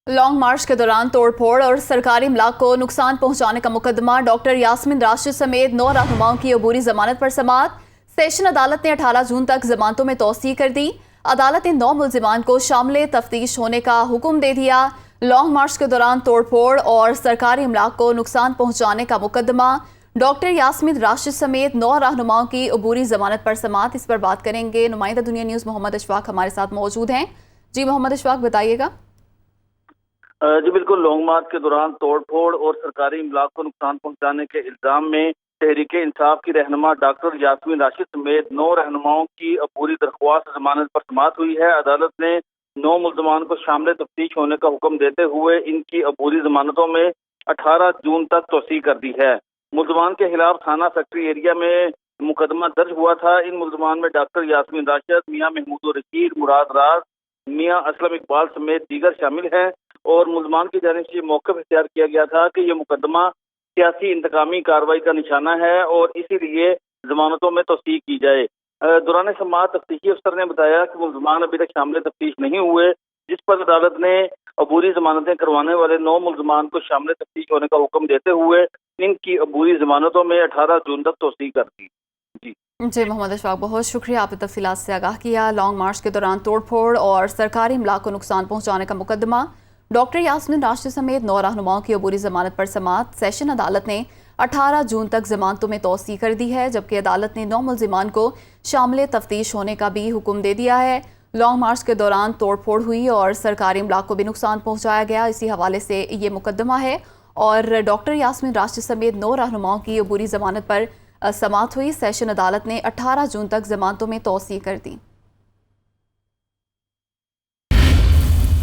Long मार्च के दौरान तोड़फोड़ और सरकारी इमलाक को नुकसान पहुंचाने का मुकदमा डॉक्टर यास्मीन राशिद समेत 9 रहनुमाओं की अबूरी जमानत पर समाअत। सेशन अदालत ने 18 जून तक जमानतों में तौसीह कर दी। अदालत ने 9 मुल्जिमान को शामिल तफ्तीश होने का हुक्म दे दिया। लॉन्ग मार्च के दौरान तोड़फोड़ और सरकारी इमलाक को नुकसान पहुंचाने का मुकदमा डॉक्टर यास्मीन राशिद समेत 9 रहनुमाओं की अबूरी जमानत पर समाअत। इस पर बात करेंगे। नुमाइंदा दुनिया न्यूज़ मोहम्मद अशफाक हमारे साथ मौजूद हैं। जी मोहम्मद अशफाक, बताइएगा। जी बिल्कुल, लॉन्ग मार्च के दौरान तोड़फोड़ और सरकारी इमलाक को नुकसान पहुंचाने के इल्जाम में तहरीक इंसाफ की रहनुमा डॉक्टर यास्मीन राशिद समेत 9 रहनुमाओं की अबूरी दरख्वास्त जमानत पर समाअत हुई है। अदालत ने 9 मुल्ज़मान को शामिल तफ्तीश होने का हुक्म देते हुए इनकी अबूरी जमानतों में 18 जून तक तौसीह कर दी है। मुल्ज़मान के खिलाफ थाना फैक्ट्री एरिया में मुकदमा दर्ज हुआ था। इन मुल्ज़मान में डॉक्टर यास्मीन राशिद, मियाँ महमूद रशीद, मुराद राज, मियाँ असलम इकबाल समेत दीगर शामिल हैं और मुल्ज़मान की जानिब से मौक़िफ़ इख्तियार किया गया था कि यह मुकदमा सियासी इंतकामी कार्रवाई का निशाना है और इसीलिए जमानतों में तौसीह की जाए। दौरान समाअत तफ्तीशी अफसर ने बताया कि मुल्ज़मान अभी तक शामिल तफ्तीश नहीं हुए, जिस पर अदालत ने अबूरी जमानतें करवाने वाले 9 मुल्ज़मान को शामिल तफ्तीश होने का हुक्म देते हुए इनकी अबूरी जमानतों में 18 जून तक तौसीह कर दी। जी मोहम्मद अशफाक, बहुत शुक्रिया, आपने तफसीलात से आगाह किया। लॉन्ग मार्च के दौरान तोड़फोड़ और सरकारी इमलाक को नुकसान पहुंचाने का मुकदमा डॉक्टर यास्मीन राशिद समेत 9 रहनुमाओं की अबूरी जमानत पर समाअत। सेशन अदालत ने 18 जून तक जमानतों में तौसीह कर दी है, जबकि अदालत ने 9 मुल्ज़िमान को शामिल तफ्तीश होने का भी हुक्म दे दिया है। लॉन्ग मार्च के दौरान तोड़फोड़ हुई और सरकारी इमलाक को भी नुकसान पहुंचाया गया, इसी हवाले से ये मुकदमा है और डॉक्टर यास्मीन राशिद समेत 9 रहनुमाओं की अबूरी जमानत पर समाअत हुई। सेशन अदालत ने 18 जून तक जमानतों में तौसीह कर दी।